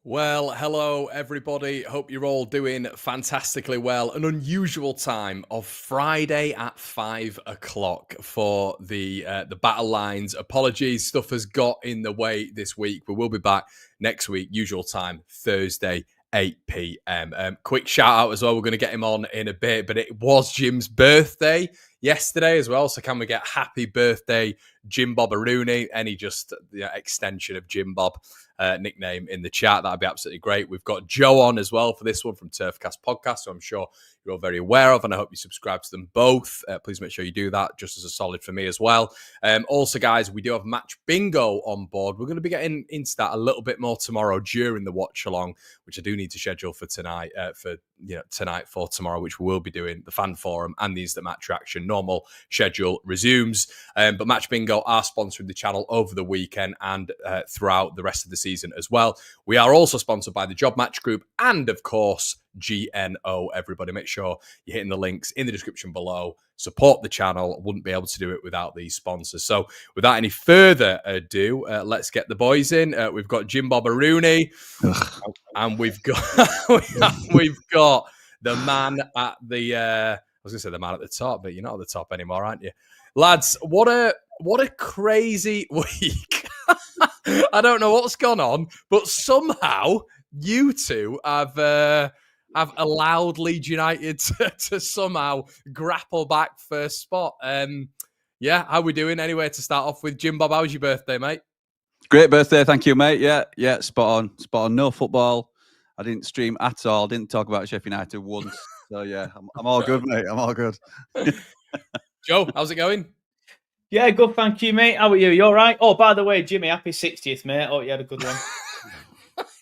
Well, hello everybody. Hope you're all doing fantastically well. An unusual time of Friday at 5 o'clock for the battle lines. Apologies, stuff has got in the way this week, but we'll be back next week, usual time, Thursday, 8 p.m. Quick shout out as well. We're going to get him on in a bit, but it was Jim's birthday yesterday as well. So can we get happy birthday, Jim Bobberoonie? Any just extension of Jim Bob nickname in the chat? That'd be absolutely great. We've got Joe on as well for this one from Turfcast Podcast, so I'm sure you're all very aware of, and I hope you subscribe to them both. Please make sure you do that, just as a solid for me as well. Also, guys, we do have Match Bingo on board. We're going to be getting into that a little bit more tomorrow during the watch along, which I do need to schedule for tonight, tonight for tomorrow, which we will be doing the fan forum and the instant match reaction. Normal schedule resumes, but Match Bingo are sponsoring the channel over the weekend and throughout the rest of the season as well. We are also sponsored by the Job Match Group and, of course, GNO. Everybody, make sure you're hitting the links in the description below. Support the channel. Wouldn't be able to do it without these sponsors. So without any further ado, let's get the boys in. We've got Jim Bobberoonie, and we've got the man at the I was going to say the man at the top, but you're not at the top anymore, aren't you? Lads, what a crazy week. I don't know what's gone on, but somehow you two have allowed Leeds United to somehow grapple back first spot. How are we doing? Anyway, to start off with, Jim Bob, how was your birthday, mate? Great birthday, thank you, mate. Yeah, spot on. No football. I didn't stream at all. Didn't talk about Sheffield United once. So yeah, I'm all good, mate. I'm all good. Joe, how's it going? Yeah, good, thank you, mate. How are you? You all right? Oh, by the way, Jimmy, happy 60th, mate. Oh, you had a good one.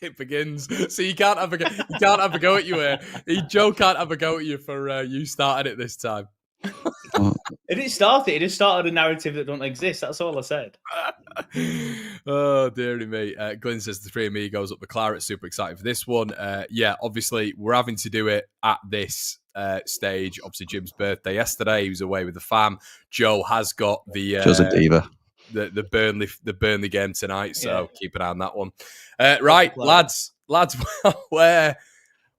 It begins. So you can't have a go at you here. Joe can't have a go at you for you starting it this time. It didn't start it. It just started a narrative that don't exist. That's all I said. Oh, dearie me. Glenn says the three amigos up the claret. Super excited for this one. Obviously, we're having to do it at this stage. Obviously, Jim's birthday yesterday. He was away with the fam. Joe has got the Joe's a diva. The Burnley game tonight, so keep an eye on that one. Right, lads. Where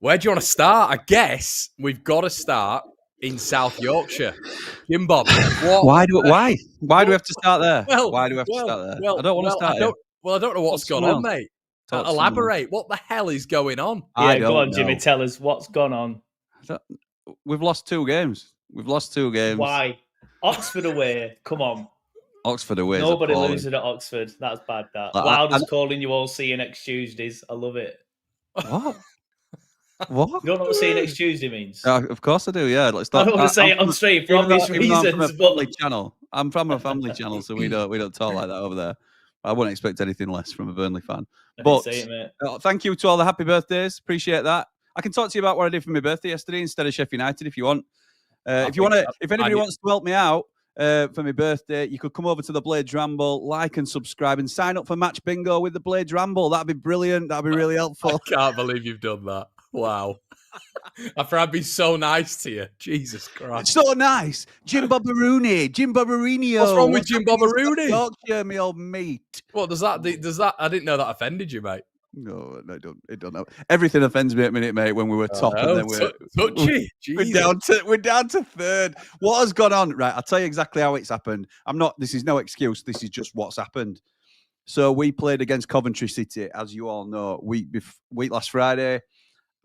do you want to start? I guess we've got to start in South Yorkshire. Jim Bob, why do we have to start there? Why do we have to start there? I don't want to start here. I don't know what's gone on, mate. Elaborate. What the hell is going on? Go on, Jimmy. Tell us what's gone on. We've lost 2 games. Why? Oxford away. Come on. Oxford away. Nobody losing at Oxford. That's bad. That. Loudest calling you all see you next Tuesdays. I love it. What? What? You don't know what see you next Tuesday means? Of course I do. Yeah. I don't want to say it on stream for obvious reasons. I'm from a family channel, so we don't talk like that over there. I wouldn't expect anything less from a Burnley fan. But thank you to all the happy birthdays. Appreciate that. I can talk to you about what I did for my birthday yesterday instead of Sheffield United if you want. If anybody wants to help me out for my birthday, you could come over to the Blades Ramble, like and subscribe, and sign up for Match Bingo with the Blades Ramble. That'd be brilliant. That'd be really helpful. I can't believe you've done that. Wow. After I'd be so nice to you. Jesus Christ. So nice. Jim Bobberoonie. What's wrong with Jim Bobberoonie? Yorkshire, me old mate. What does that? I didn't know that offended you, mate. No, it don't know. Everything offends me at minute, mate, when we were top and then we're down to third. What has gone on? Right, I'll tell you exactly how it's happened. This is no excuse, this is just what's happened. So we played against Coventry City, as you all know, week last Friday.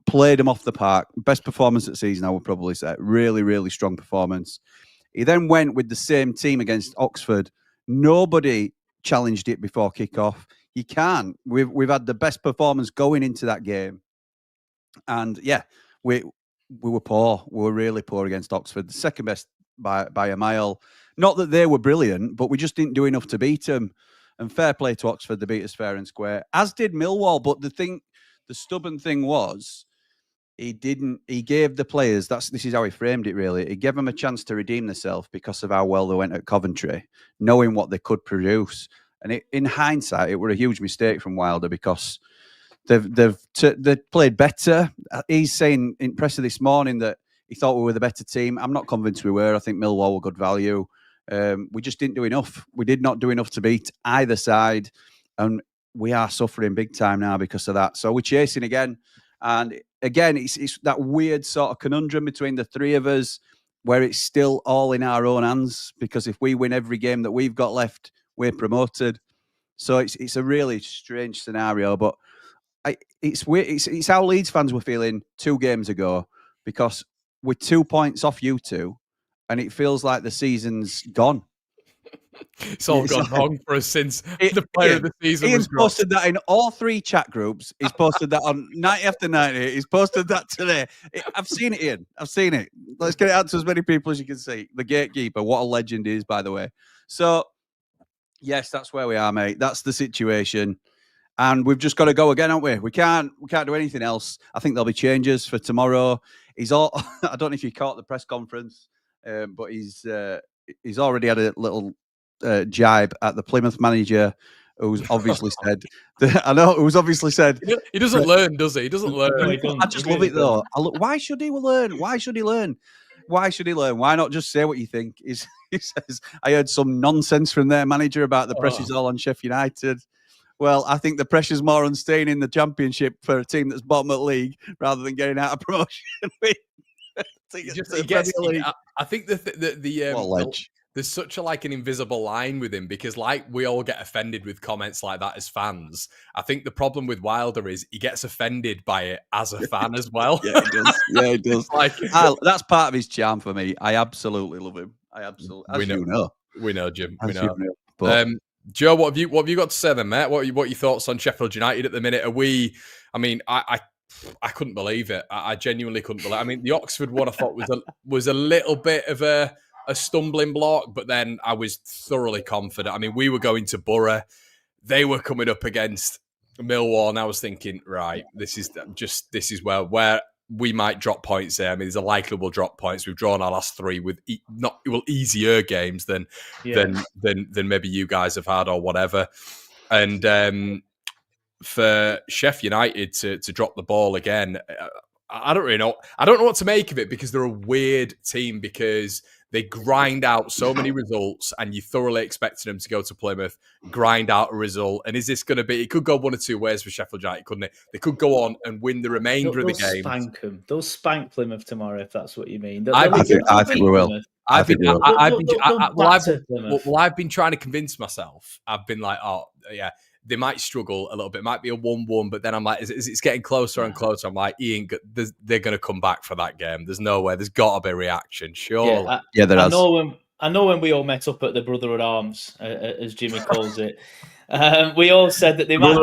Played them off the park. Best performance of the season, I would probably say. Really, really strong performance. He then went with the same team against Oxford. Nobody challenged it before kick-off. You can't. We've had the best performance going into that game. And, yeah, we were poor. We were really poor against Oxford. The second best by a mile. Not that they were brilliant, but we just didn't do enough to beat them. And fair play to Oxford. They beat us fair and square, as did Millwall. But the stubborn thing was, he gave the players, this is how he framed it really, he gave them a chance to redeem themselves because of how well they went at Coventry, knowing what they could produce. And in hindsight, it were a huge mistake from Wilder because they've played better. He's saying in presser this morning that he thought we were the better team. I'm not convinced we were. I think Millwall were good value. We just didn't do enough. We did not do enough to beat either side. And we are suffering big time now because of that. So we're chasing again. And again, it's that weird sort of conundrum between the three of us where it's still all in our own hands, because if we win every game that we've got left, we're promoted. So it's a really strange scenario, but it's weird. It's how Leeds fans were feeling 2 games ago, because we're 2 points off you two, and it feels like the season's gone. It's all gone wrong for us since the player of the season Ian's was posted that in all 3 chat groups. He's posted that on 90 after 90. He's posted that today. I've seen it, Ian. I've seen it. Let's get it out to as many people as you can see. The gatekeeper, what a legend he is, by the way. So, yes, that's where we are, mate. That's the situation. And we've just got to go again, haven't we? We can't do anything else. I think there'll be changes for tomorrow. I don't know if you caught the press conference, but he's already had a little jibe at the Plymouth manager, who's obviously said, who's obviously said, he doesn't learn, does he? He doesn't learn. No, I just love it though. Why should he learn? Why should he learn? Why should he learn? Why not just say what you think? He says, I heard some nonsense from their manager about the pressure's all on Sheffield United. Well, I think the pressure's more on staying in the Championship for a team that's bottom of the league rather than getting out of promotion. I think there's such an invisible line with him, because like we all get offended with comments like that as fans. I think the problem with Wilder is he gets offended by it as a fan as well. Yeah, he does. Yeah, he does. That's part of his charm for me. I absolutely love him. We know, Jim. We know. But, Joe, what have you got to say then, mate? What are your thoughts on Sheffield United at the minute? I couldn't believe it. I genuinely couldn't believe it. I mean, the Oxford one I thought was a little bit of a stumbling block, but then I was thoroughly confident. I mean, we were going to Borough. They were coming up against Millwall, and I was thinking, right, this is where we might drop points there. I mean, there's a likely we'll drop points. We've drawn our last 3 with easier games than maybe you guys have had or whatever. And for Sheffield United to drop the ball again, I don't really know. I don't know what to make of it, because they're a weird team, because they grind out so many results, and you thoroughly expected them to go to Plymouth, grind out a result. And is this going to be? It could go one or two ways for Sheffield United, couldn't it? They could go on and win the remainder of the game. They'll spank Plymouth tomorrow, if that's what you mean. I think we will. I've been trying to convince myself. I've been like, oh yeah, they might struggle a little bit. It might be a 1-1, but then I'm like, it's getting closer and closer. I'm like, Ian, they're going to come back for that game. There's no way. There's got to be a reaction, sure. There is. I know when we all met up at the Brotherhood Arms, as Jimmy calls it, we all said that they might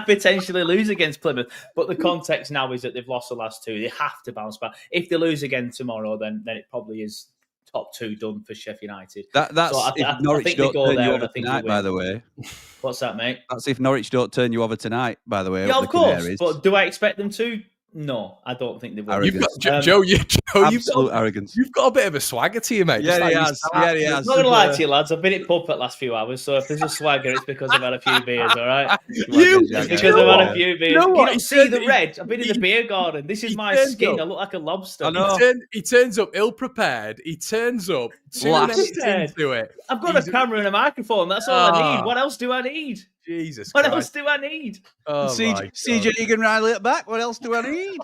potentially lose against Plymouth. But the context now is that they've lost the last 2. They have to bounce back. If they lose again tomorrow, then it probably is top 2 done for Sheffield United. If Norwich don't turn you over tonight, by the way. What's that, mate? That's if Norwich don't turn you over tonight, by the way. Yeah, of course. Canaries. But do I expect them to? No, I don't think they will. Joe, absolute arrogance. You've got a bit of a swagger to you, mate. Yeah, he has. I'm not going to lie to you, lads. I've been at pub for the last few hours, so if there's a swagger, it's because I've had a few beers, all right? It's because I've had a few beers. You don't see the red. I've been in the beer garden. This is my skin. I look like a lobster. I know. He turns up ill-prepared. He turns up 2 minutes into it. I've got a camera and a microphone. That's all I need. What else do I need? Jesus What Christ. else do I need? CJ Egan Riley at back. What else do I need?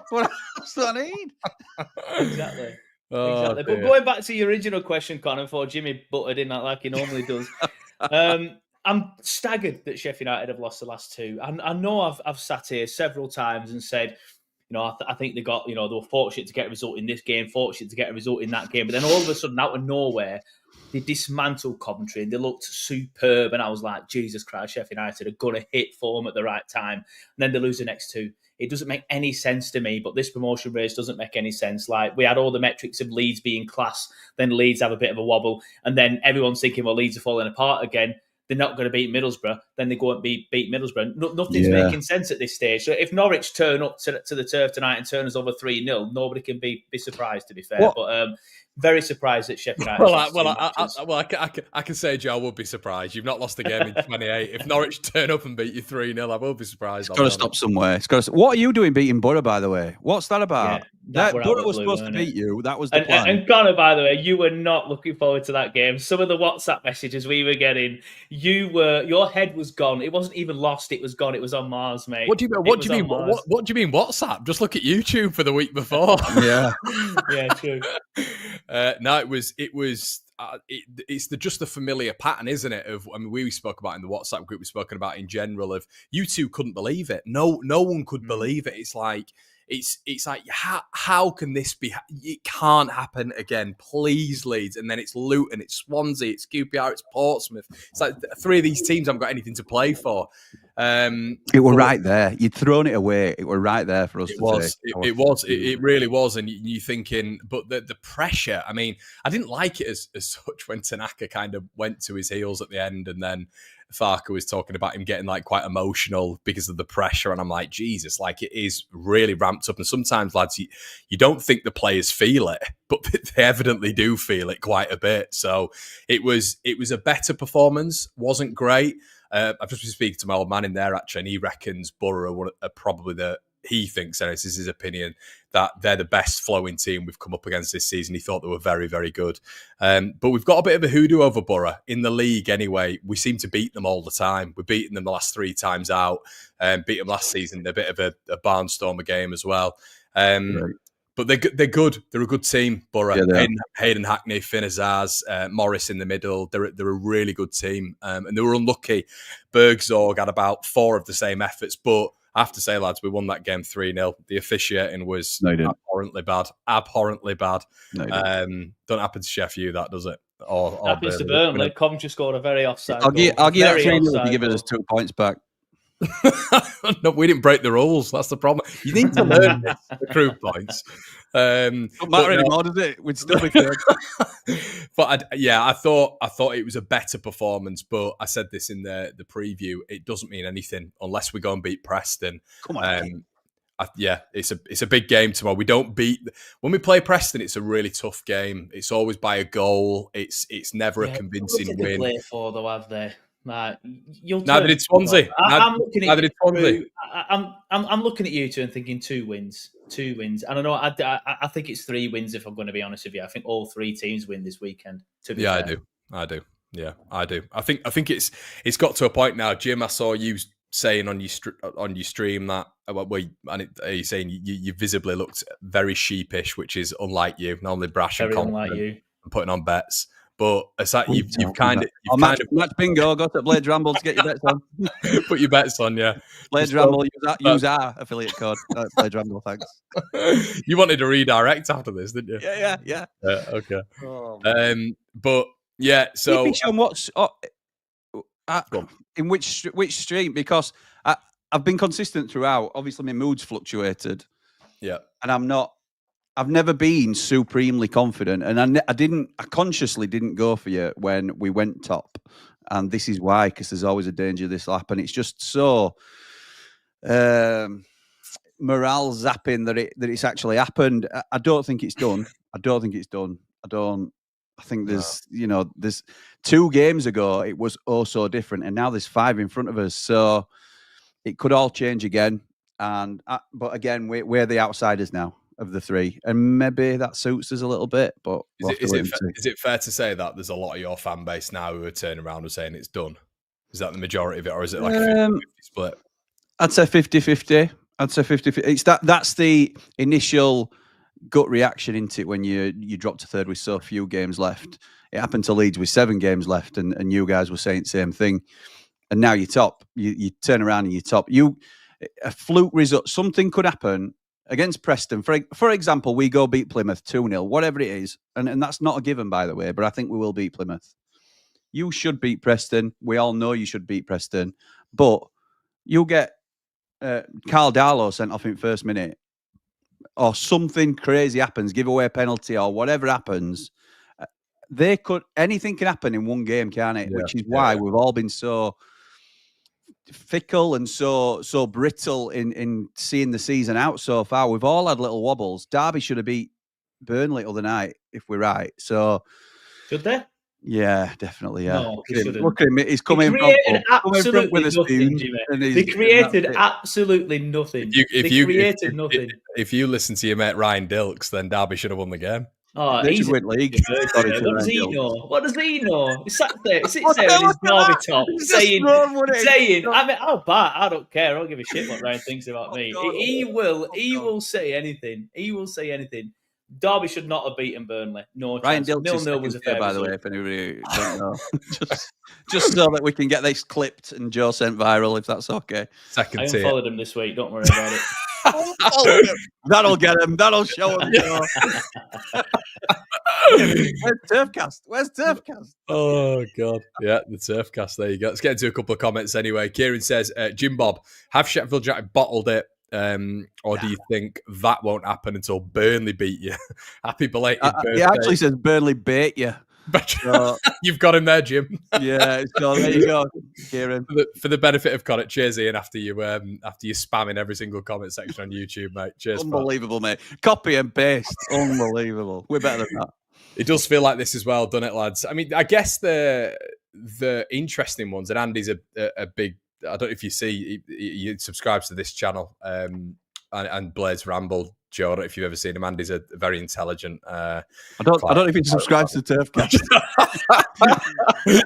Exactly. But going back to your original question, Connor, before Jimmy butted in like he normally does, I'm staggered that Sheffield United have lost the last 2. I know I've sat here several times and said, I think they got, they were fortunate to get a result in this game, fortunate to get a result in that game. But then all of a sudden, out of nowhere, they dismantled Coventry and they looked superb. And I was like, Jesus Christ, Sheffield United are going to hit form at the right time. And then they lose the next 2. It doesn't make any sense to me, but this promotion race doesn't make any sense. Like, we had all the metrics of Leeds being class, then Leeds have a bit of a wobble, and then everyone's thinking, well, Leeds are falling apart again. They're not going to beat Middlesbrough. Then they go and beat Middlesbrough. Nothing's making sense at this stage. So if Norwich turn up to the turf tonight and turn us over 3-0, nobody can be surprised, to be fair. But very surprised that Sheffield United. I can say, Joe, I would be surprised. You've not lost a game in 28. If Norwich turn up and beat you 3-0, I will be surprised. It's got to stop somewhere. What are you doing beating Borough, by the way? What's that about? Yeah, Borough was supposed to beat you. That was the plan. And Connor, by the way, you were not looking forward to that game. Some of the WhatsApp messages we were getting, your head was gone. It wasn't even lost. It was gone. It was on Mars, mate. What do you mean? What do you mean WhatsApp? Just look at YouTube for the week before. Yeah. Yeah, true. No, it's just the familiar pattern, isn't it? We spoke about in the WhatsApp group, we've spoken about in general of you two couldn't believe it. No one could believe it. It's like how can this be? It can't happen again. Please, Leeds. And then it's Luton, it's Swansea, it's QPR, it's Portsmouth. It's like 3 of these teams haven't got anything to play for. It were right there. You'd thrown it away. It were right there for us to take. It really was. And you thinking, but the pressure, I mean, I didn't like it as such when Tanaka kind of went to his heels at the end, and then Farke was talking about him getting like quite emotional because of the pressure. And I'm like, Jesus, like it is really ramped up. And sometimes, lads, you don't think the players feel it, but they evidently do feel it quite a bit. So it was a better performance. Wasn't great. I've just been speaking to my old man in there, actually, and he reckons Borough are probably he thinks, and this is his opinion, that they're the best flowing team we've come up against this season. He thought they were very, very good. But we've got a bit of a hoodoo over Borough in the league anyway. We seem to beat them all the time. We've beaten them the last 3 times out. Beat them last season. They're a bit of a barnstormer game as well. Right. But they're good. They're a good team, Borough. Yeah, Hayden Hackney, Finn Azaz, Morris in the middle. They're a really good team. And they were unlucky. Bergzorg had about 4 of the same efforts. But I have to say, lads, we won that game 3-0. The officiating was abhorrently bad. Abhorrently bad. Don't happen to Sheffield, that, does it? Happens to Burnley. Coventry scored a very offside I'll give that 3-0 if you give us 2 points back. No, we didn't break the rules. That's the problem. You need to learn this, accrue points. Don't matter anymore, does it? We'd still be third. But I thought it was a better performance. But I said this in the preview. It doesn't mean anything unless we go and beat Preston. Come on. It's a big game tomorrow. We don't beat when we play Preston. It's a really tough game. It's always by a goal. It's never a convincing win. Play for though, have they? Like, neither did Swansea. I'm looking at you two and thinking 2 wins. And I know I think it's 3 wins if I'm going to be honest with you. I think all 3 teams win this weekend. I do. Yeah, I do. I think it's got to a point now. Jim, I saw you saying on your stream that you're saying you visibly looked very sheepish, which is unlike you. Normally brash and confident, unlike you, and putting on bets. But it's like you've kind of match bingo. Go to Blades Ramble to get your bets on. Put your bets on, yeah. Blades Ramble. Use our affiliate code. Blades Ramble. Thanks. You wanted to redirect after this, didn't you? Yeah. Okay. Oh, but yeah. So in which stream? Because I've been consistent throughout. Obviously, my mood's fluctuated. Yeah, and I've never been supremely confident, and I consciously didn't go for you when we went top, and this is why, because there's always a danger this will happen. It's just so morale zapping that it's actually happened. I don't think it's done. I think there's 2 games ago it was so different, and now there's 5 in front of us, so it could all change again. But again, we're the outsiders now of the 3, and maybe that suits us a little bit. But is it fair to say that there's a lot of your fan base now who are turning around and saying it's done? Is that the majority of it, or is it like a 50-50 split? I'd say 50-50. It's that's the initial gut reaction into it when you drop to 3rd with so few games left. It happened to Leeds with 7 games left, and you guys were saying the same thing. And now you're top. You turn around and you're top. A fluke result. Something could happen against Preston. For example, we go beat Plymouth 2-0, whatever it is. And that's not a given, by the way, but I think we will beat Plymouth. You should beat Preston. We all know you should beat Preston. But you'll get Carl Darlow sent off in first minute, or something crazy happens, give away a penalty or whatever happens. Anything can happen in one game, can't it? Yeah, which is why we've all been so fickle and so brittle in seeing the season out so far. We've all had little wobbles. Derby should have beat Burnley the other night. if we're right. So should they? Yeah, definitely. Yeah, no, look at him. He's coming from absolutely with a spoon. Nothing, they created absolutely nothing. If you listen to your mate Ryan Dilks, then Derby should have won the game. Oh, they should win league. What does he know? What does he know? He sits there in his Derby top saying, I mean, I don't care. I don't give a shit what Ryan thinks about me. He will say anything. He will say anything. Derby should not have beaten Burnley. No chance. Ryan Dilks 0-0 was a fair by the way, if anybody don't know. just so that we can get this clipped and Joe sent viral, if that's okay. Second I tier. followed him this week. Don't worry about it. That'll get him. That'll show him. Where's Turfcast? Oh, God. Yeah, the Turfcast. There you go. Let's get into a couple of comments anyway. Kieran says, Jim Bob, have Sheffield United bottled it? Or do you think that won't happen until Burnley beat you? Happy belated birthday. He actually says Burnley bait you. So, you've got him there, Jim. Yeah, so there you go, Kieran. For the benefit of Connor, cheers, Ian. After you spamming every single comment section on YouTube, mate. Cheers, unbelievable, mate. Copy and paste, unbelievable. We're better than that. It does feel like this as well, doesn't it, lads? I mean, I guess the interesting ones, and Andy's a big. I don't know if you see, he subscribes to this channel and Blades Ramble. Joe, I don't know if you've ever seen him. Andy's a very intelligent. I don't know if he subscribes to Turfcast.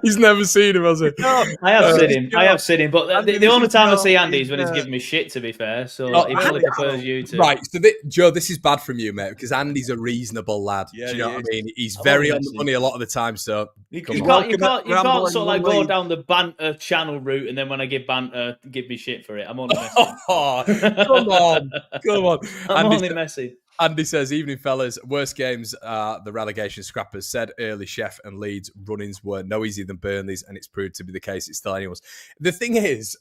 He's never seen him, has he? No, I have seen him. But the only time I see Andy is when he's giving me shit, to be fair. So he probably prefers you to. Right. So, Joe, this is bad from you, mate, because Andy's a reasonable lad. Yeah, do you know what I mean? He's very on the money a lot of the time. So you can't sort of like go down the banter channel route, and then when I give banter, give me shit for it. I'm only messing. Oh, come on. I'm only messing. Andy says, evening fellas, worst games are the relegation scrappers. Said early Sheff and Leeds run-ins were no easier than Burnley's, and it's proved to be the case. It's still anyone's. The thing is,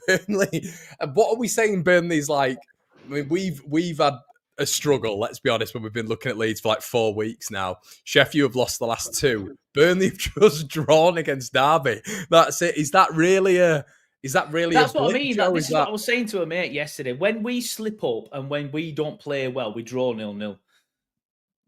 Burnley, what are we saying Burnley's like? I mean, we've had a struggle, let's be honest, when we've been looking at Leeds for like 4 weeks now. Sheffield have lost the last 2. Burnley have just drawn against Derby. That's it. Is that really That's what I mean. This is what I was saying to a mate yesterday. When we slip up and when we don't play well, we draw 0-0.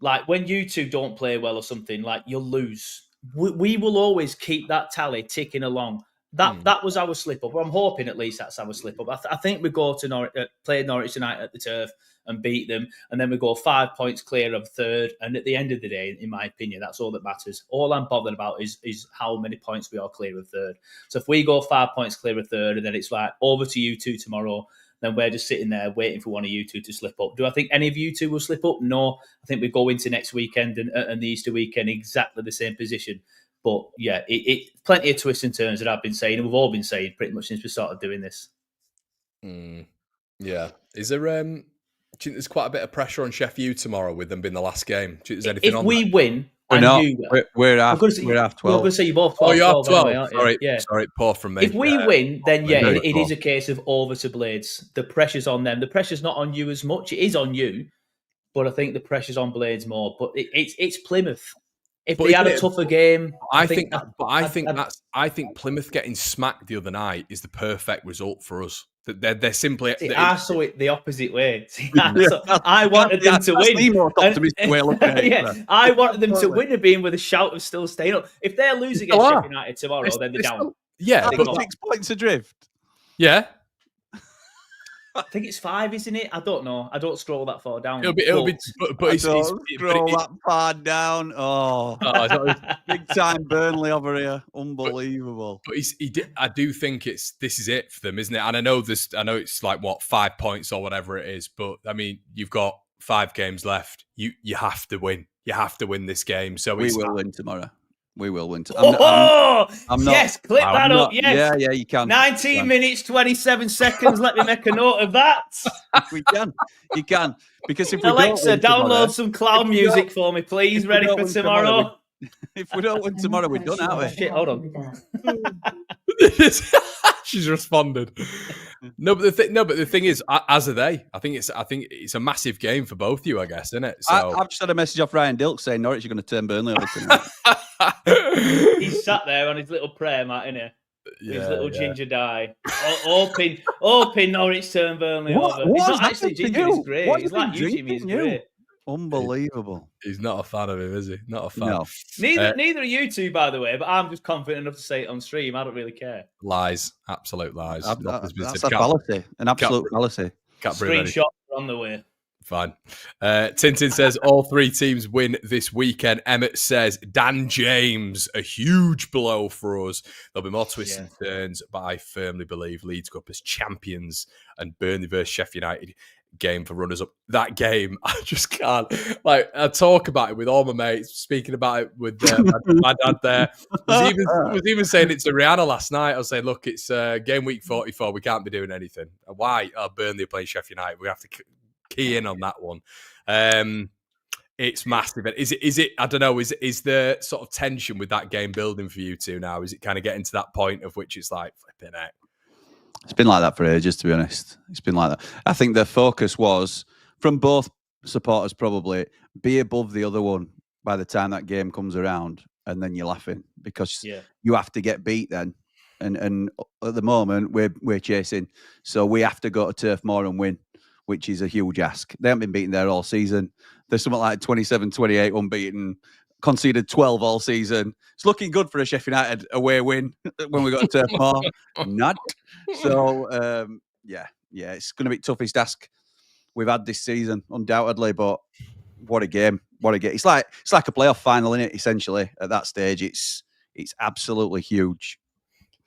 Like when you two don't play well or something, like you'll lose. We will always keep that tally ticking along. That was our slip up. Well, I'm hoping at least that's our slip up. I think we go to play Norwich tonight at the Turf and beat them, and then we go 5 points clear of third. And at the end of the day, in my opinion, that's all that matters. All I'm bothered about is how many points we are clear of third. So if we go 5 points clear of third, and then it's like over to you two tomorrow, then we're just sitting there waiting for one of you two to slip up. Do I think any of you two will slip up? No. I think we go into next weekend and the Easter weekend exactly the same position. But yeah, it plenty of twists and turns that I've been saying, and we've all been saying pretty much since we started doing this. Yeah. Is there do you think there's quite a bit of pressure on Sheffield tomorrow with them being the last game? Do you think there's anything if on we that? Win, we're half 12. We're going to say you're both 12. Oh, you're half 12. Anyway, Sorry, poor from me. If we win, then yeah, it is a case of over to Blades. The pressure's on them. The pressure's not on you as much. It is on you, but I think the pressure's on Blades more. But it's Plymouth. If they had a tougher game, I think Plymouth getting smacked the other night is the perfect result for us. They're simply. I saw it the opposite way. I wanted them to win. I wanted them to win and being with a shout of still staying up. If they're losing against Sheffield United tomorrow, then they're down. Yeah, but 6 points adrift. Yeah. I think it's 5, isn't it? I don't know. I don't scroll that far down. Scroll that far down. Oh, big time Burnley over here. Unbelievable. But I do think this is it for them, isn't it? And I know it's like 5 points or whatever it is. But I mean, you've got 5 games left. You have to win. You have to win this game. So we will win tomorrow. We will win. I'm not, yes, clip that up. Yes. Yeah, you can. 19 minutes, 27 seconds. Let me make a note of that. We can. You can. Because if Alexa, download some cloud music for me, please. Ready for tomorrow? If we don't win tomorrow, we're done, aren't we? Shit, hold on. She's responded. No, but the thing is, as are they. I think it's a massive game for both of you, I guess, isn't it? So I've just had a message off Ryan Dilks saying Norwich are going to turn Burnley over tonight. He's sat there on his little prayer mat, isn't he? His little ginger die. Hoping Norwich turn Burnley over. He's not actually ginger, he's great. He's like you, Jimmy, he's great. Unbelievable. He's not a fan of him, is he? Not a fan. No. Neither are you two, by the way, but I'm just confident enough to say it on stream. I don't really care. Lies. Absolute lies. That's a fallacy. An absolute fallacy. Screenshots are on the way. Fine. Tintin says all 3 teams win this weekend. Emmett says Dan James, a huge blow for us. There'll be more twists and turns, but I firmly believe Leeds go up as champions and Burnley versus Sheffield United game for runners up. That game, I just can't. Like, I talk about it with all my mates, speaking about it with my dad there. Was even saying it to Rihanna last night. I was saying, look, it's game week 44. We can't be doing anything. Why? Burnley are playing Sheffield United. We have to key in on that one. It's massive. Is it? I don't know. Is the sort of tension with that game building for you two now? Is it kind of getting to that point of which it's like flipping out? It's been like that for ages, to be honest. It's been like that. I think the focus was from both supporters probably be above the other one by the time that game comes around, and then you're laughing because you have to get beat then. And at the moment we're chasing, so we have to go to Turf Moor and win, which is a huge ask. They haven't been beaten there all season. There's something like 27-28 unbeaten, conceded 12 all season. It's looking good for a Sheffield United away win when we got to Turf Moor. Not. So, it's going to be the toughest ask we've had this season, undoubtedly. But what a game. What a game. It's like a playoff final, isn't it, essentially, at that stage. It's absolutely huge.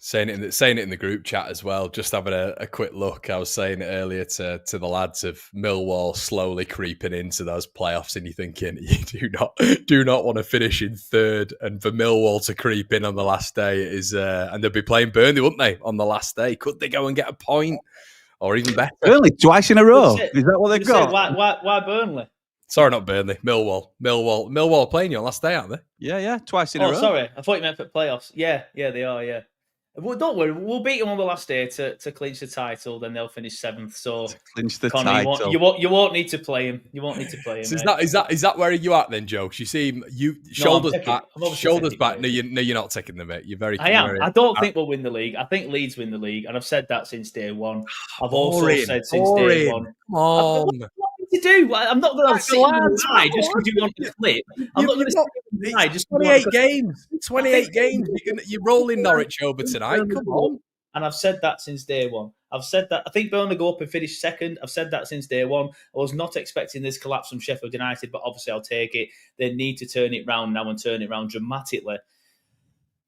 Saying it in the group chat as well, just having a quick look. I was saying it earlier to the lads of Millwall slowly creeping into those playoffs, and you're thinking you do not want to finish in third, and for Millwall to creep in on the last day is and they'll be playing Burnley, wouldn't they, on the last day? Could they go and get a point, or even better? Burnley twice in a row. Is that what they've got? Why Burnley? Sorry, not Burnley. Millwall are playing you on last day, aren't they? Yeah, twice in a row. Oh, sorry, I thought you meant for playoffs. Yeah, they are. Yeah. Well, don't worry, we'll beat them on the last day to clinch the title. Then they'll finish 7th. So to clinch the title, you won't need to play him. You won't need to play him. So is that where you at then, Joe? You seem shoulders back. No, you're not taking them, mate. You're very. I am. I don't think we'll win the league. I think Leeds win the league, and I've said that since day one. I've also said since day one. Come on. To do. I'm not going to sit in just because you want to flip. I'm not going to sit in the just 28 games. 28 games. You're rolling Norwich over tonight. Come on. And I've said that since day one. I've said that. I think Burnley go up and finish 2nd. I've said that since day one. I was not expecting this collapse from Sheffield United, but obviously I'll take it. They need to turn it round now and turn it round dramatically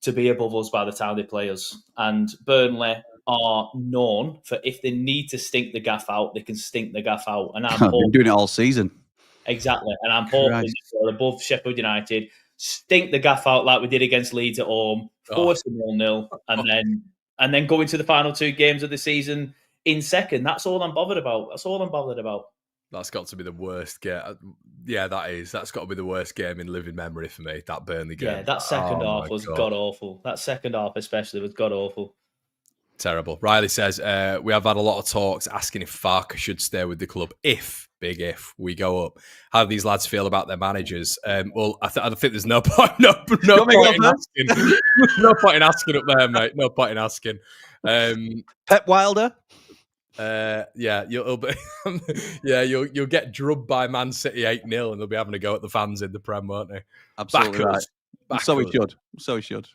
to be above us by the time they play us. And Burnley are known for if they need to stink the gaff out, they can stink the gaff out. And I've been doing it all season. Exactly. And I'm hoping they're above Sheffield United, stink the gaff out like we did against Leeds at home, force them 0-0, and then go into the final 2 games of the season in 2nd. That's all I'm bothered about. That's got to be the worst game. Yeah, that's got to be the worst game in living memory for me, that Burnley game. Yeah, that second half was god-awful. That second half especially was god-awful. Terrible. Riley says, we have had a lot of talks asking if Farke should stay with the club big if we go up. How do these lads feel about their managers? Well, I think there's no point in asking. No point in asking up there, mate. No point in asking. Pep Wilder? You'll get drubbed by Man City 8-0 and they'll be having a go at the fans in the Prem, won't they? Absolutely right. So he should.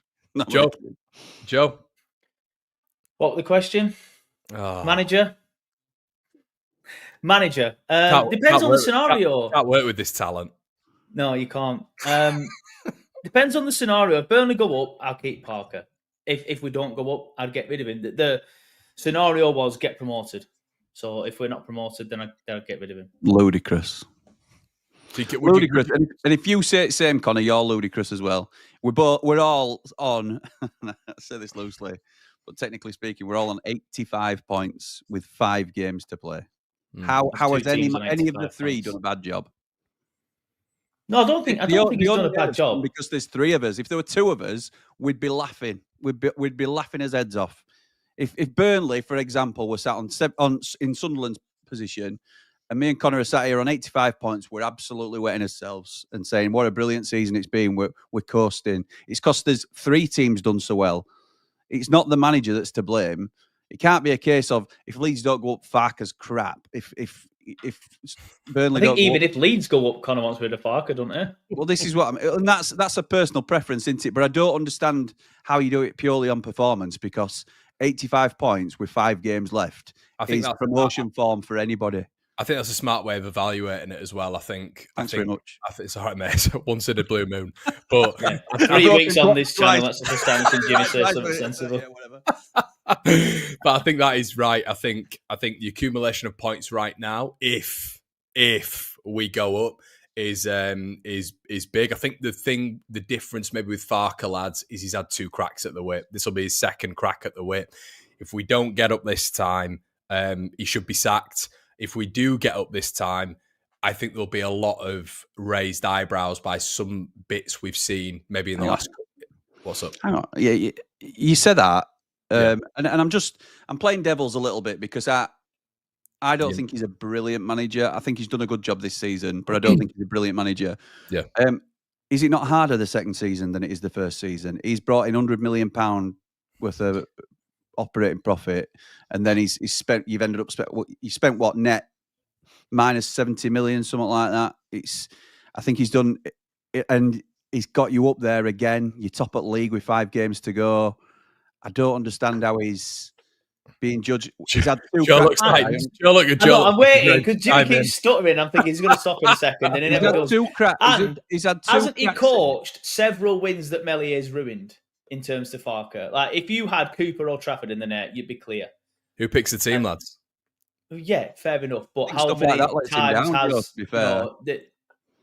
Joe? What was the question? Manager? Depends on the scenario. Can't work with this talent. No, you can't. Depends on the scenario. If Burnley go up, I'll keep Parker. If we don't go up, I'd get rid of him. The scenario was get promoted. So if we're not promoted, then I'd get rid of him. Ludicrous. Ludicrous. And if you say it same, Connor, you're ludicrous as well. We're all on, I say this loosely, but technically speaking, we're all on 85 points with 5 games to play. How has any of the 3 done a bad job? No, I don't think he's done a bad job. Because there's 3 of us. If there were 2 of us, we'd be laughing. We'd be laughing his heads off. If Burnley, for example, were sat in Sunderland's position, and me and Connor are sat here on 85 points, we're absolutely wetting ourselves and saying what a brilliant season it's been. We're coasting. It's because there's 3 teams done so well. It's not the manager that's to blame. It can't be a case of if Leeds don't go up, Farke's crap. If if Burnley, I think even if Leeds go up, Connor wants rid of Farke, don't they? Well, this is what and that's a personal preference, isn't it? But I don't understand how you do it purely on performance, because 85 points with 5 games left is promotion form for anybody. I think that's a smart way of evaluating it as well. Thanks very much. I think it's all right, mate. Once in a blue moon, but 3 weeks on this channel, that's the first time I've seen Jimmy say something sensible. But I think that is right. I think the accumulation of points right now, if we go up, is big. I think the difference maybe with Farke, lads, is he's had 2 cracks at the whip. This will be his second crack at the whip. If we don't get up this time, he should be sacked. If we do get up this time, I think there'll be a lot of raised eyebrows by some bits we've seen maybe in the last. What's up? Hang on, yeah, you said that, and I'm playing devil's a little bit, because I don't think he's a brilliant manager. I think he's done a good job this season, but I don't think he's a brilliant manager. Yeah. Is it not harder the second season than it is the first season? He's brought in £100 million worth of operating profit, and then he's spent. You've ended up you spent what net minus 70 million, something like that. I think he's done, and he's got you up there again. You're top at league with 5 games to go. I don't understand how he's being judged. He's had 2 cracks. I'm waiting because Jimmy keeps stuttering. I'm thinking he's going to stop in a second, and then he's had 2 cracks. And he's had 2 hasn't he coached several wins that Mellier's ruined in terms of Farke? Like, if you had Cooper or Trafford in the net, you'd be clear. Who picks the team, lads? Yeah, fair enough. But how many times has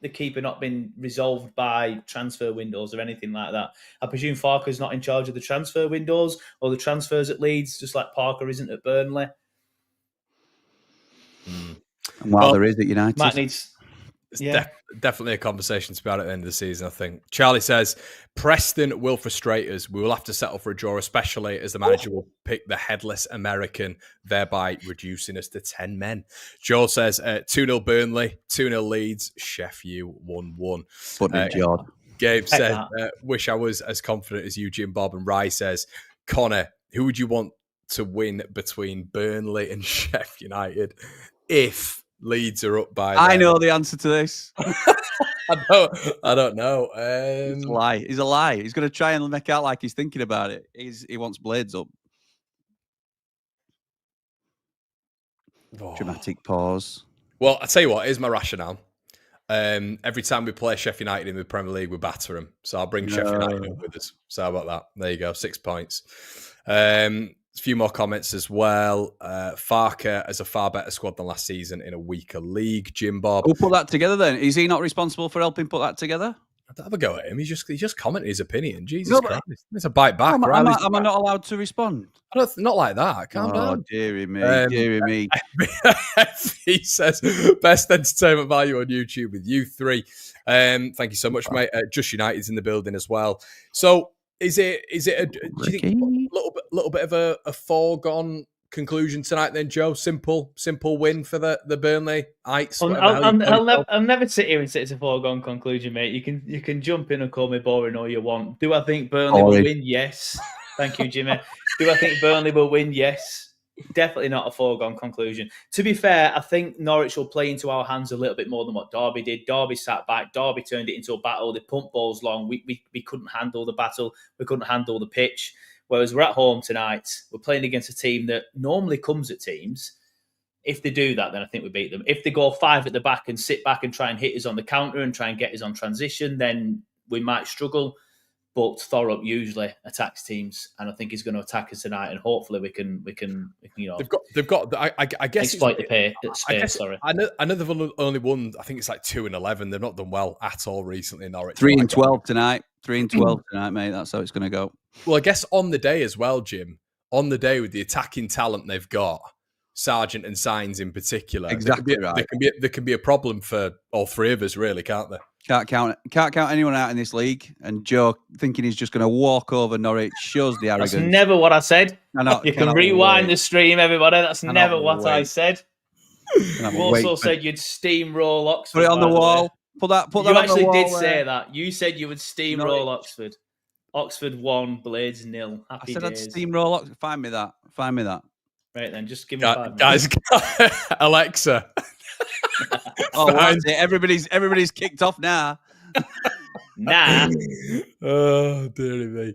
the keeper not been resolved by transfer windows or anything like that? I presume Farke's not in charge of the transfer windows or the transfers at Leeds, just like Parker isn't at Burnley. And while there is at United, Matt needs. Definitely a conversation to be had at the end of the season, I think. Charlie says, Preston will frustrate us. We will have to settle for a draw, especially as the manager will pick the headless American, thereby reducing us to 10 men. Joel says, 2-0 Burnley, 2-0 Leeds, Sheffield 1-1. Gabe says, wish I was as confident as you, Jim Bob. And Rye says, Connor, who would you want to win between Burnley and Sheffield United if Leeds are up by. I know the answer to this. I don't know. It's a lie. He's a lie. He's going to try and make out like he's thinking about it. He wants Blades up. Dramatic pause. Well, I tell you what. Here's my rationale. Every time we play Sheffield United in the Premier League, we batter them. So I'll bring Sheffield United up with us. So how about that? There you go. 6 points. A few more comments as well. Farke has a far better squad than last season in a weaker league. Jim Bob. Who put that together then? Is he not responsible for helping put that together? I don't have a go at him. He just commented his opinion. Jesus Christ. It's a bite back. Am I not allowed to respond? Not like that. Calm down. Oh, dearie me. He says, best entertainment value on YouTube with you 3. Thank you so much, mate. Just United's in the building as well. So, Is it do you think a little bit of a foregone conclusion tonight then, Joe? Simple win for the Burnley Ites. I'll never sit here and say it's a foregone conclusion, mate. You can jump in and call me boring all you want. Do I think Burnley will win? Yes. Thank you, Jimmy. Do I think Burnley will win? Yes. Definitely not a foregone conclusion. To be fair, I think Norwich will play into our hands a little bit more than what Derby did. Derby sat back. Derby turned it into a battle. They pumped balls long. We couldn't handle the battle. We couldn't handle the pitch. Whereas we're at home tonight. We're playing against a team that normally comes at teams. If they do that, then I think we beat them. If they go 5 at the back and sit back and try and hit us on the counter and try and get us on transition, then we might struggle. But Thorup usually attacks teams, and I think he's going to attack us tonight. And hopefully, we can they've got. I guess exploit the space. Sorry, I know they've only won. I think it's like 2-11. They've not done well at all recently in Norwich. 3-12 tonight. 3-12 tonight, mate. That's how it's going to go. Well, I guess on the day as well, Jim. On the day with the attacking talent they've got, Sargent and Sainz in particular. Exactly right. There can be a problem for all 3 of us, really, can't there? Can't count anyone out in this league. And Joe thinking he's just going to walk over Norwich shows the arrogance. That's never what I said. You can rewind the stream, everybody. That's never what I said. You also said you'd steamroll Oxford. Put it on the wall. Put that. You actually did say that. You said you would steamroll Oxford. Oxford 1, Blades 0. Happy days. I'd steamroll Oxford. Find me that. Right then, just give me 5 minutes. Guys, Alexa, That's it. Everybody's kicked off now. Nah. Oh, dearie me.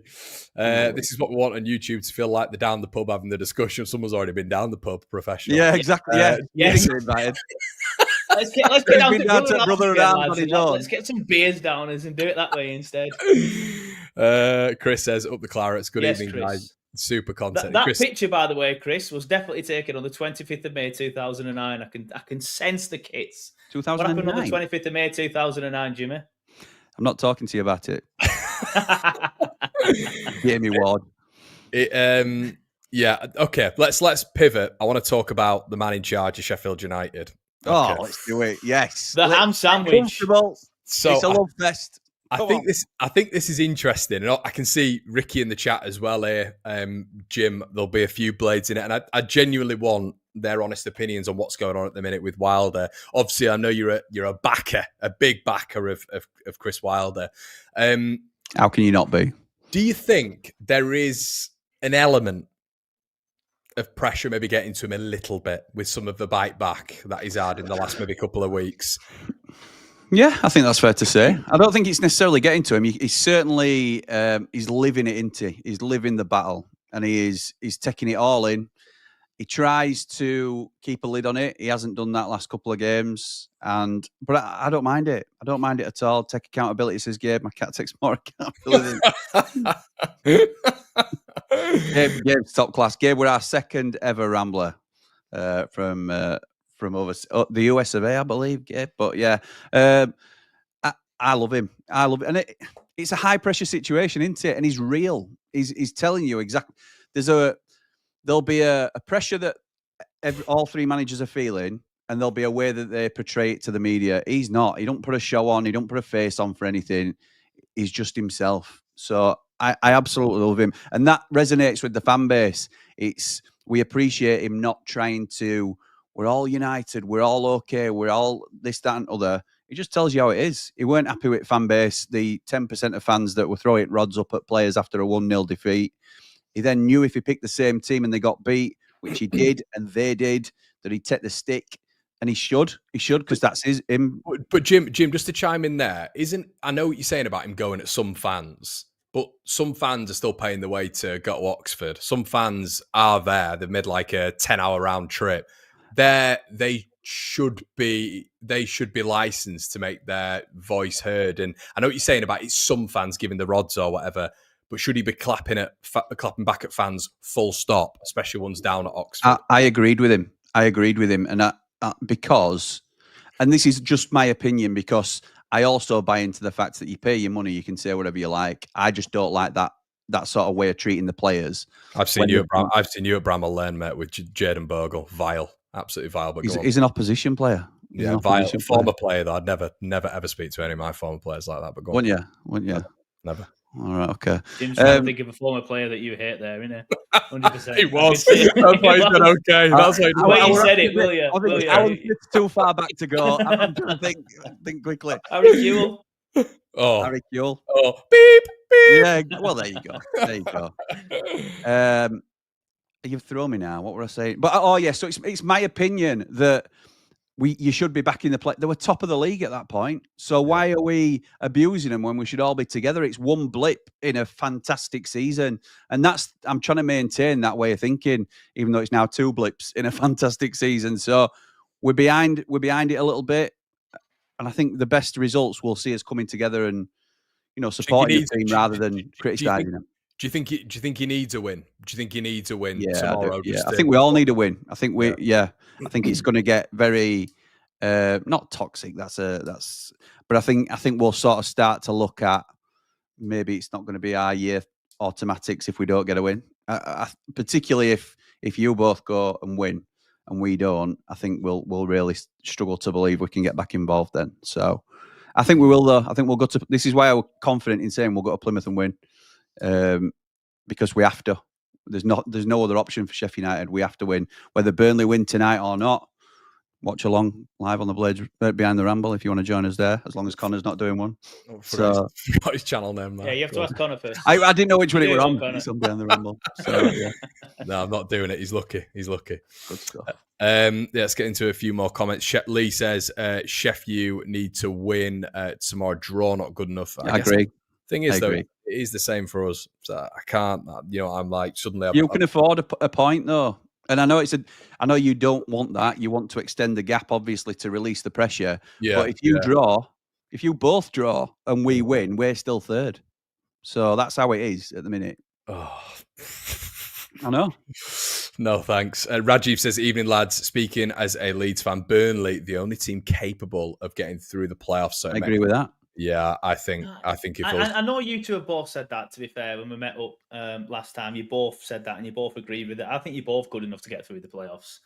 This is what we want on YouTube to feel like they're down the pub having the discussion. Someone's already been down the pub, professional. Yeah, exactly. Yes. Invited. Let's get down to brother around. Let's get some beers down and do it that way instead. Chris says, up the Clarets. Good evening, Chris. guys. Super content. That picture, by the way, Chris, was definitely taken on the 25th of May 2009. I can sense the kits. 2009. What happened on the 25th of May 2009, Jimmy? I'm not talking to you about it. Jamie Ward. Yeah. Okay. Let's pivot. I want to talk about the man in charge of Sheffield United. Okay. Oh, let's do it. Yes. The ham sandwich. So it's a love fest. I think this is interesting, and I can see Ricky in the chat as well here. Jim, there'll be a few blades in it, and I genuinely want their honest opinions on what's going on at the minute with Wilder. Obviously, I know you're a backer, a big backer of Chris Wilder. How can you not be? Do you think there is an element of pressure maybe getting to him a little bit with some of the bite back that he's had in the last maybe couple of weeks? Yeah, I think that's fair to say. I don't think it's necessarily getting to him. He's certainly he's living it into. He's living the battle, and he's taking it all in. He tries to keep a lid on it. He hasn't done that last couple of games, but I don't mind it. I don't mind it at all. Take accountability, says Gabe. My cat takes more accountability. Gabe's top class. Gabe, we're our second ever Rambler from over the US of A, I believe, Gabe. But yeah, I love him. And it's a high pressure situation, isn't it? And he's real. He's telling you exactly. There'll be a pressure that all three managers are feeling, and there'll be a way that they portray it to the media. He's not. He don't put a show on. He don't put a face on for anything. He's just himself. So I absolutely love him, and that resonates with the fan base. We appreciate him not trying to. We're all united. We're all okay. We're all this, that, and other. It just tells you how it is. He weren't happy with fan base, the 10% of fans that were throwing rods up at players after a 1-0 defeat. He then knew if he picked the same team and they got beat, which he did, and they did, that he'd take the stick. And he should, because that's him. But Jim, just to chime in there, I know what you're saying about him going at some fans, but some fans are still paying the way to go to Oxford. Some fans are there. They've made like a 10-hour round trip. They should be licensed to make their voice heard. And I know what you're saying about it's some fans giving the rods or whatever, but should he be clapping back at fans full stop, especially ones down at Oxford? I agreed with him. And because, and this is just my opinion, because I also buy into the fact that you pay your money, you can say whatever you like. I just don't like that sort of way of treating the players. I've seen you at Bramall Lane, mate, with Jaden Bogle. Vile. Absolutely vile. But he's an opposition player. Yeah, vile. Former player that I'd never ever speak to any of my former players like that. But go on. Wouldn't you? Never. All right, okay. Jim's trying to think of a former player that you hate there, isn't it? 100%. He was. That's why he said okay. That's why you said it, will you? It's too far back to go. I'm trying to think quickly. Harry Kewell. Harry Kewell. Oh, beep, beep. Yeah, well, there you go. You've thrown me now. What were I saying? But so it's my opinion that you should be back in the play. They were top of the league at that point. So why are we abusing them when we should all be together? It's one blip in a fantastic season. And I'm trying to maintain that way of thinking, even though it's now two blips in a fantastic season. So we're behind it a little bit. And I think the best results we'll see us coming together and, supporting the team rather than criticising them. Do you think he needs a win? Do you think he needs a win tomorrow? I think we all need a win. I think I think it's going to get very not toxic. But I think we'll sort of start to look at maybe it's not going to be our year automatics if we don't get a win. Particularly if you both go and win and we don't, I think we'll really struggle to believe we can get back involved then. So I think we will though. I think we'll go to. This is why I was confident in saying we'll go to Plymouth and win. Because we have to. There's no other option for Sheffield United. We have to win. Whether Burnley win tonight or not, watch along live on the Blades behind the Ramble if you want to join us there, as long as Connor's not doing one. Forgot his channel name, man. Yeah, you have to ask Connor first. I didn't know which one it were on. It's on behind the Ramble. So yeah. No, I'm not doing it. He's lucky. Good stuff. Let's get into a few more comments. Lee says, Sheffield need to win tomorrow. Draw not good enough. I agree. Thing is, though, it is the same for us. So I can't, I'm like, suddenly... You can afford a point, though. And I know I know you don't want that. You want to extend the gap, obviously, to release the pressure. Yeah, but if you both draw and we win, we're still third. So that's how it is at the minute. Oh. I know. No, thanks. Rajiv says, evening, lads. Speaking as a Leeds fan, Burnley, the only team capable of getting through the playoffs. So I agree with that. Yeah, I think if I know you two have both said that, to be fair, when we met up last time. You both said that and you both agreed with it. I think you're both good enough to get through the playoffs.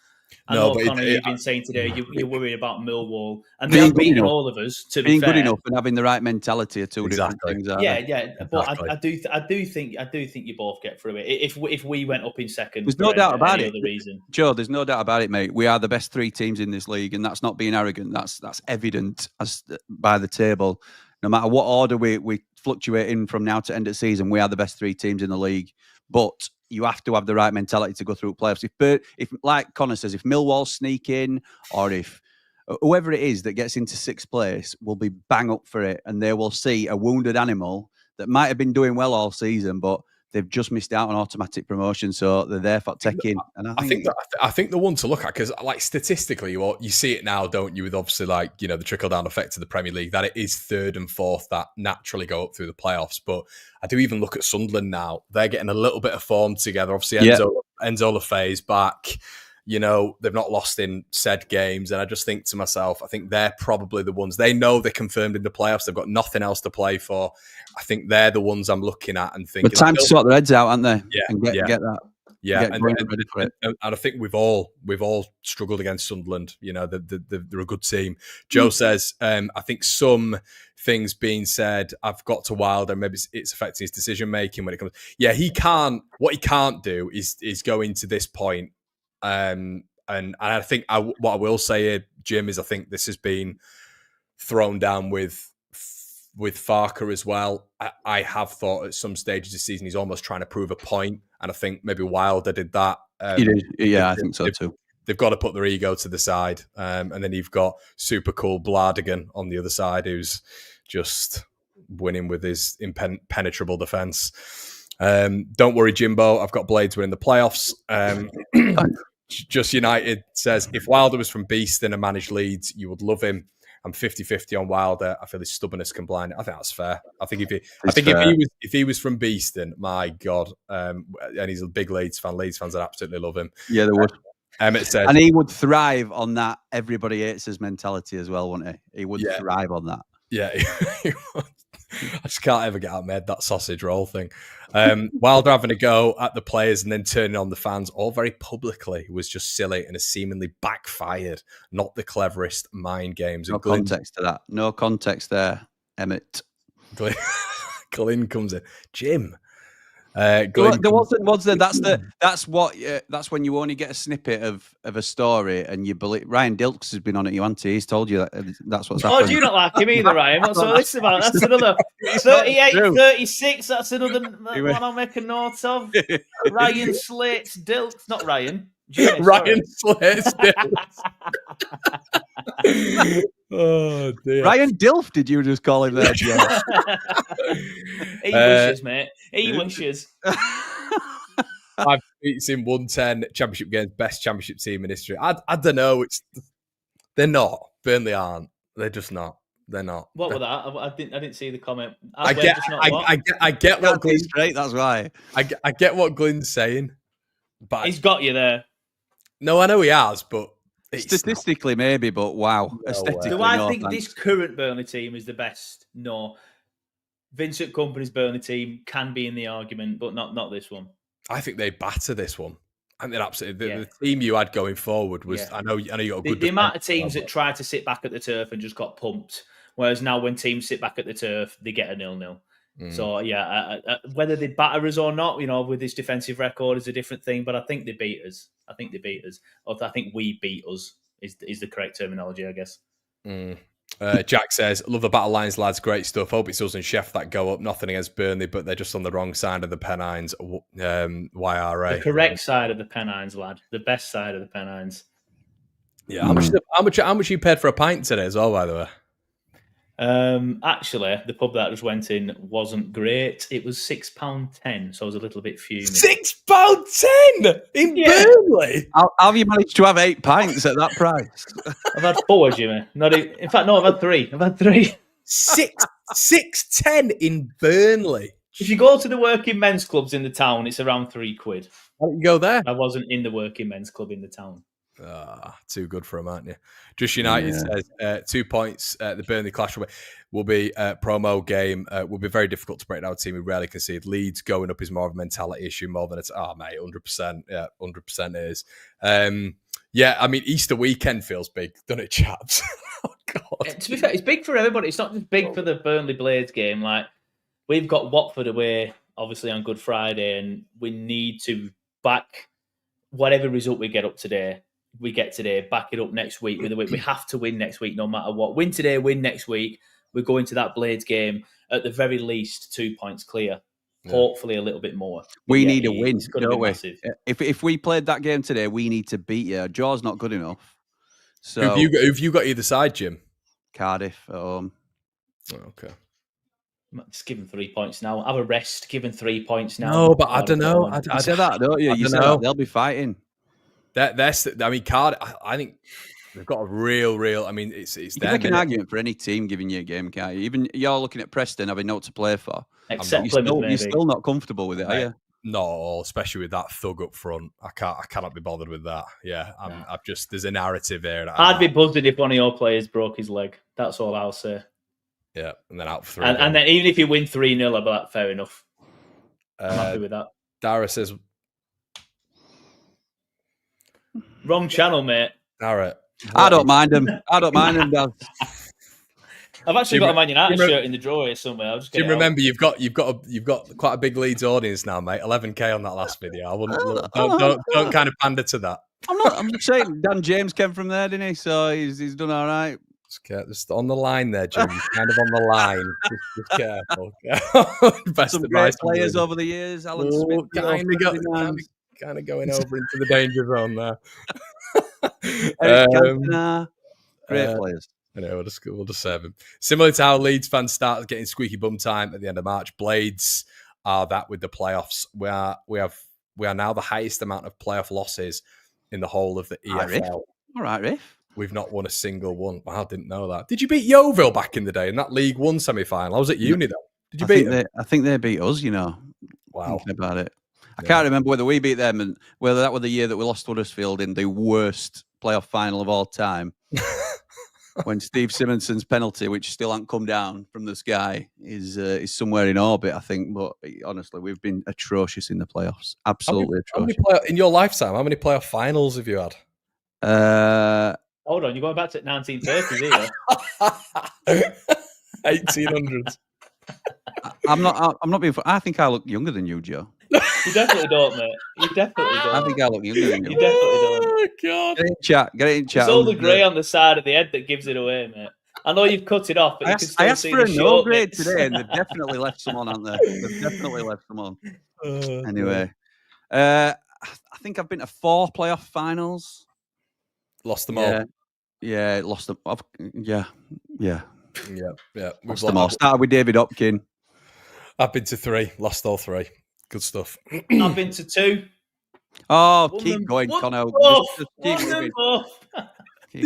I know, Connor, you've been saying today you're worried about Millwall, and they're beating all of us. To be fair, good enough and having the right mentality are two different things. But I do think you both get through it. If we went up in second, there's no doubt about it. Joe, there's no doubt about it, mate. We are the best 3 teams in this league, and that's not being arrogant. That's evident by the table. No matter what order we fluctuate in from now to end of season, we are the best 3 teams in the league. But you have to have the right mentality to go through playoffs. If like Connor says, if Millwall sneak in, or if whoever it is that gets into 6th place will be bang up for it, and they will see a wounded animal that might have been doing well all season, but they've just missed out on automatic promotion, so they're there for taking. And I think the one to look at, because like statistically, you see it now, don't you? With obviously the trickle down effect of the Premier League, that it is 3rd and 4th that naturally go up through the playoffs. But I do even look at Sunderland now; they're getting a little bit of form together. Obviously, Enzo Lefebvre's back. They've not lost in said games. And I just think to myself, I think they're probably the ones. They know they're confirmed in the playoffs. They've got nothing else to play for. I think they're the ones I'm looking at and thinking. But time to sort their heads out, aren't they? Yeah. And get that. Yeah. And I think we've all struggled against Sunderland. They're a good team. Joe says, I think some things being said, I've got to Wilder, maybe it's affecting his decision making when it comes. Yeah, what he can't do is go into this point. And I think what I will say here, Jim, is I think this has been thrown down with Farker as well. I have thought at some stages this season he's almost trying to prove a point, and I think maybe Wilder did that. He did, yeah, I think so too. They've got to put their ego to the side, and then you've got super cool Blardigan on the other side, who's just winning with his impenetrable defence. Don't worry, Jimbo. I've got Blades winning the playoffs. Just United says, if Wilder was from Beeston and managed Leeds, you would love him. I'm 50-50 on Wilder. I feel his stubbornness can blind. I think that's fair. I think if he was from Beeston, my God, and he's a big Leeds fan. Leeds fans would absolutely love him. Yeah, they would. Emmett says, and he would thrive on that everybody hates his mentality as well, wouldn't he? He would thrive on that. Yeah, I just can't ever get out of my head that sausage roll thing. Wilder having a go at the players and then turning on the fans, all very publicly, was just silly and has seemingly backfired. Not the cleverest mind games. No context to that. No context there, Emmett. Glyn comes in. Jim. There wasn't, was there? That's when you only get a snippet of a story and you believe. Ryan Dilks has been on it, you hasn't he? He's told you that's what's happened. Oh, do you not like him either, Ryan? What's all this about? That's another 38, 36. That's another one I'll make a note of. Ryan slates Dilks, not Ryan. Jimmy, Ryan slates Dilks. Oh dear. Ryan Dilf, did you just call him there? He wishes, mate. He wishes. 5 beats in 110 championship games, best championship team in history. I don't know. They're not. Burnley aren't. They're just not. They're not. What was that? I didn't see the comment. I get what Glyn's straight. That's why. I get what Glyn's saying, but he's got you there. No, I know he has, but. Statistically, maybe, but wow. Aesthetically, do I think this current Burnley team is the best? No. Vincent Kompany's Burnley team can be in the argument, but not this one. I think they batter this one. I think absolutely the team you had going forward was. Yeah. I know you got a good. The amount of teams that tried to sit back at the turf and just got pumped, whereas now when teams sit back at the turf, they get a 0-0. So whether they batter us or not, with this defensive record is a different thing. But I think they beat us. I think we beat us is the correct terminology, I guess. Jack says, love the battle lines, lads. Great stuff. Hope it's us and Sheffield that go up. Nothing against Burnley, but they're just on the wrong side of the Pennines. YRA. The correct side of the Pennines, lad. The best side of the Pennines. Yeah. How much you paid for a pint today as well, by the way? Actually, the pub that I just went in wasn't great. It was £6.10, so I was a little bit fuming. £6.10 in Burnley. How have you managed to have 8 pints at that price? I've had 4, Jimmy. In fact, no, I've had 3. £6.10 in Burnley. If you go to the working men's clubs in the town, it's around £3. Why don't you go there? I wasn't in the working men's club in the town. Too good for him, aren't you? Just United says 2 points. The Burnley clash will be a promo game. Will be very difficult to break down a team. We rarely concede. Leeds going up is more of a mentality issue more than it's. Oh mate, 100%. Yeah, 100% is. Yeah, I mean Easter weekend feels big, doesn't it, chaps? Oh God. To be fair, it's big for everybody. It's not just big for the Burnley Blades game. Like we've got Watford away, obviously on Good Friday, and we need to back whatever result we get today, back it up next week with a win. We have to win next week no matter what. Win today, win next week. We're going to that Blades game at the very least 2 points clear. Yeah. Hopefully a little bit more. We need a win, don't we? If we played that game today, we need to beat you. Jaw's not good enough. So who've you got either side, Jim? Cardiff at home. Oh, okay. Just give them 3 points now. Have a rest. Give them 3 points now. No, but I don't know. I said that, don't you? You said that. They'll be fighting. I mean, Cardiff. I think they've got a real. I mean, it's. You can make an argument for any team giving you a game, can't you? Even you're looking at Preston having no to play for. Except you're still not comfortable with it, are you? No, especially with that thug up front. I cannot be bothered with that. Yeah, I've just there's a narrative there. I'd be buzzed if one of your players broke his leg. That's all I'll say. Yeah, and then out for 3. And then even if you win 3-0, I'll be like, fair enough. I'm happy with that. Dara says. Wrong channel, mate. All right. I don't mind him. Dad. I've actually got a Man United shirt in the drawer here somewhere. I'll just remember you've got quite a big Leeds audience now, mate. 11K on that last video. I wouldn't don't kind of pander to that. I'm just saying. Dan James came from there, didn't he? So he's done all right. Just on the line there, Jim. Kind of on the line. Just careful. Best some great players over the years. Alan Smith, kind of going over into the danger zone there. Great players. I know, we'll just serve him. Similar to how Leeds fans start getting squeaky bum time at the end of March, Blades are that with the playoffs. We are now the highest amount of playoff losses in the whole of the EFL. All right, Riff. We've not won a single one. Wow, I didn't know that. Did you beat Yeovil back in the day in that League One semi-final? I was at uni though. Did you beat them? I think they beat us, you know. Wow. Thinking about it. I can't remember whether we beat them and whether that was the year that we lost Huddersfield in the worst playoff final of all time. When Steve Simonson's penalty, which still hasn't come down from the sky, is somewhere in orbit, I think. But honestly, we've been atrocious in the playoffs. Absolutely atrocious. In your lifetime, how many playoff finals have you had? Hold on, you're going back to 1930s here. 1800s. I'm not being. I think I look younger than you, Joe. You definitely don't, mate. You definitely don't. I think I look younger than you. You definitely don't. Oh God! Get it in chat. It's all the grey on the side of the head that gives it away, mate. I know you've cut it off, but I asked for a no grade today, and they've definitely left some on, haven't they? They've definitely left some on. Anyway, I think I've been to 4 playoff finals. Lost them all. Yeah, lost them. Yeah. Lost them all. Started with David Hopkin. I've been to 3. Lost all 3. Good stuff. I've been to 2. Oh, keep going, Connor. Did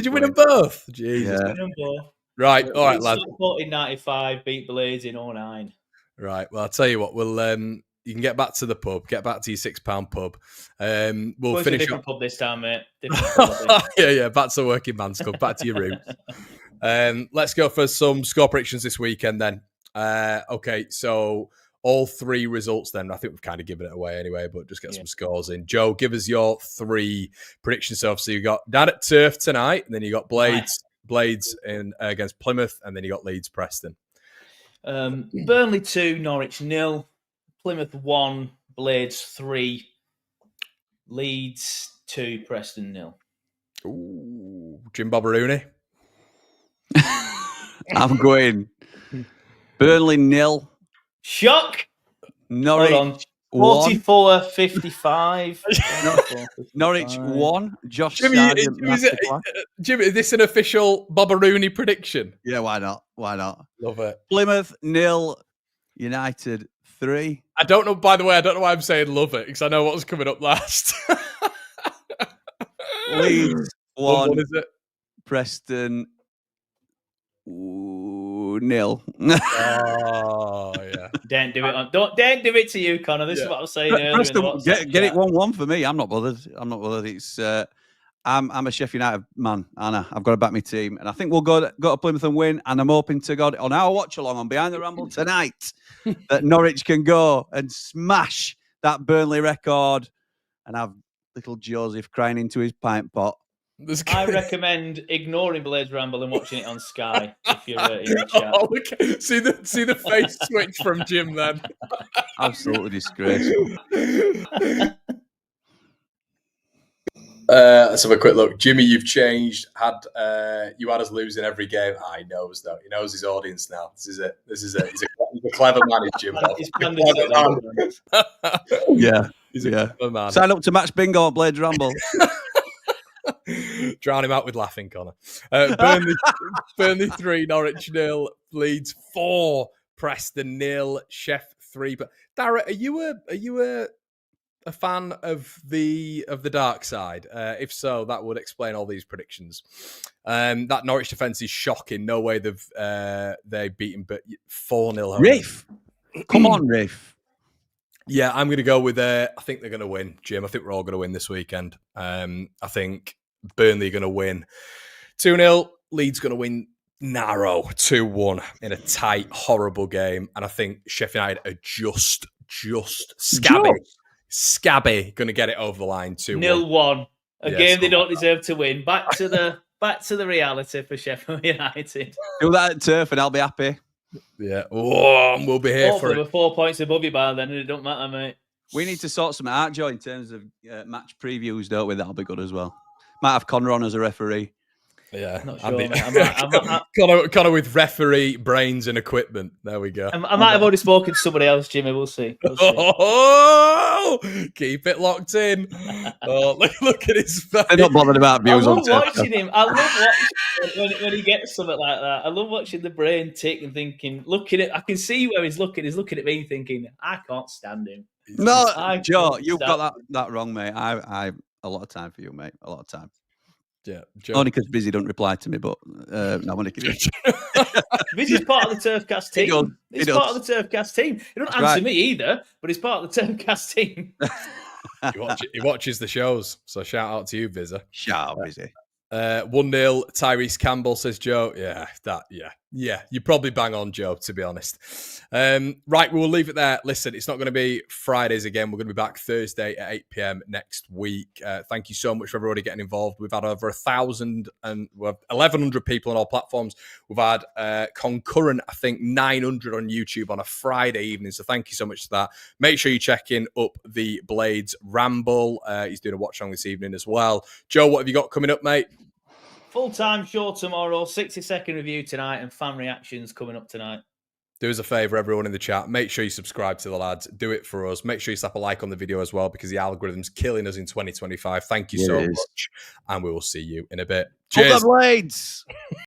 you win them both? Jesus. Yeah. Win them both. Right. All right, lads. In 95, beat Blades in 09. Right. Well, I'll tell you what. We'll you can get back to the pub. Get back to your £6 pub. We'll finish a different pub this time, mate. Yeah. Back to working man's club. Back to your roots. Let's go for some score predictions this weekend then. Okay, so all 3 results then. I think we've kind of given it away anyway, but just get some scores in. Joe, give us your 3 predictions. So you got down at Turf tonight, and then you got Blades in against Plymouth, and then you got Leeds Preston. Burnley 2, Norwich 0, Plymouth 1, Blades 3, Leeds 2, Preston 0. Ooh. Jim Bobberooney. I'm going Burnley 0. Shock. Norwich 44-55. Norwich 1. Josh Jimmy, Sargent masterclass. Jimmy, is this an official Bobberooney prediction? Yeah, why not? Why not? Love it. Plymouth 0. United 3. I don't know, by the way, I don't know why I'm saying love it, because I know what's coming up last. Leeds 1. What is it? Preston 0. Oh, yeah. Don't do it. Don't do it to you, Connor. This is what I was saying earlier. Preston, get it 1-1 for me. I'm not bothered. It's I'm a Sheffield United man, Anna. I've got to back my team, and I think we'll go to Plymouth and win. And I'm hoping to God on our watch along on Behind the Ramble tonight that Norwich can go and smash that Burnley record and have little Joseph crying into his pint pot. I recommend ignoring Blades Ramble and watching it on Sky if you're in the chat. Oh, okay. See the face switch from Jim then. Absolutely disgraceful. Let's have a quick look. Jimmy, you've changed. You had us losing every game. He knows, though. He knows his audience now. This is it. He's a clever man, Jim. Yeah. He's a clever man. Sign up to Match Bingo at Blades Ramble. Drown him out with laughing, Connor. Burnley 3, Norwich 0, Leeds 4, Preston 0, Sheff 3. But Dara, are you a fan of the dark side? If so, that would explain all these predictions. That Norwich defense is shocking. No way they beaten, but 4-0. Rafe, come on, Rafe. Yeah, I'm going to go with. I think they're going to win, Jim. I think we're all going to win this weekend. I think Burnley are going to win 2-0. Leeds going to win narrow 2-1 in a tight, horrible game. And I think Sheffield United are just scabby going to get it over the line 2-1. 0-1. A game they don't deserve to win. Back to the reality for Sheffield United. Do that at Turf and I'll be happy. Yeah. Oh, we'll be here for it. We're 4 points above you by then, and it don't matter, mate. We need to sort some out, Joe, in terms of match previews, don't we? That'll be good as well. Might have Connor on as a referee. Yeah, not sure, Connor with referee brains and equipment. There we go. I might have already spoken to somebody else, Jimmy. We'll see. Oh, keep it locked in. Oh, look at his face. They're not bothered about views on Turf. I love watching when he gets something like that. I love watching the brain tick and thinking, looking at. I can see where he's looking. He's looking at me thinking, I can't stand him. No, Joe, you've got that wrong, mate. I a lot of time for you, mate. A lot of time. Yeah, only because Busy don't reply to me, but no, I'm only kidding. Busy's part of the Turfcast team. He's part of the Turfcast team. He doesn't answer me either, but he's part of the Turfcast team. He watches the shows, so shout out to you, Vizza. Shout out, Busy. 1-0, Tyrese Campbell, says Joe. Yeah, you probably bang on, Joe, to be honest. Right, we'll leave it there. Listen, it's not going to be Fridays again. We're going to be back Thursday at 8 p.m. next week. Thank you so much for everybody getting involved. We've had over 1,000 and 1,100 people on all platforms. We've had concurrent, I think, 900 on YouTube on a Friday evening. So thank you so much for that. Make sure you check in up the Blades Ramble. He's doing a watch on this evening as well. Joe, what have you got coming up, mate? Full-time show tomorrow, 60-second review tonight, and fan reactions coming up tonight. Do us a favour, everyone in the chat. Make sure you subscribe to the lads. Do it for us. Make sure you slap a like on the video as well, because the algorithm's killing us in 2025. Thank you so much, and we will see you in a bit. Cheers. Blades.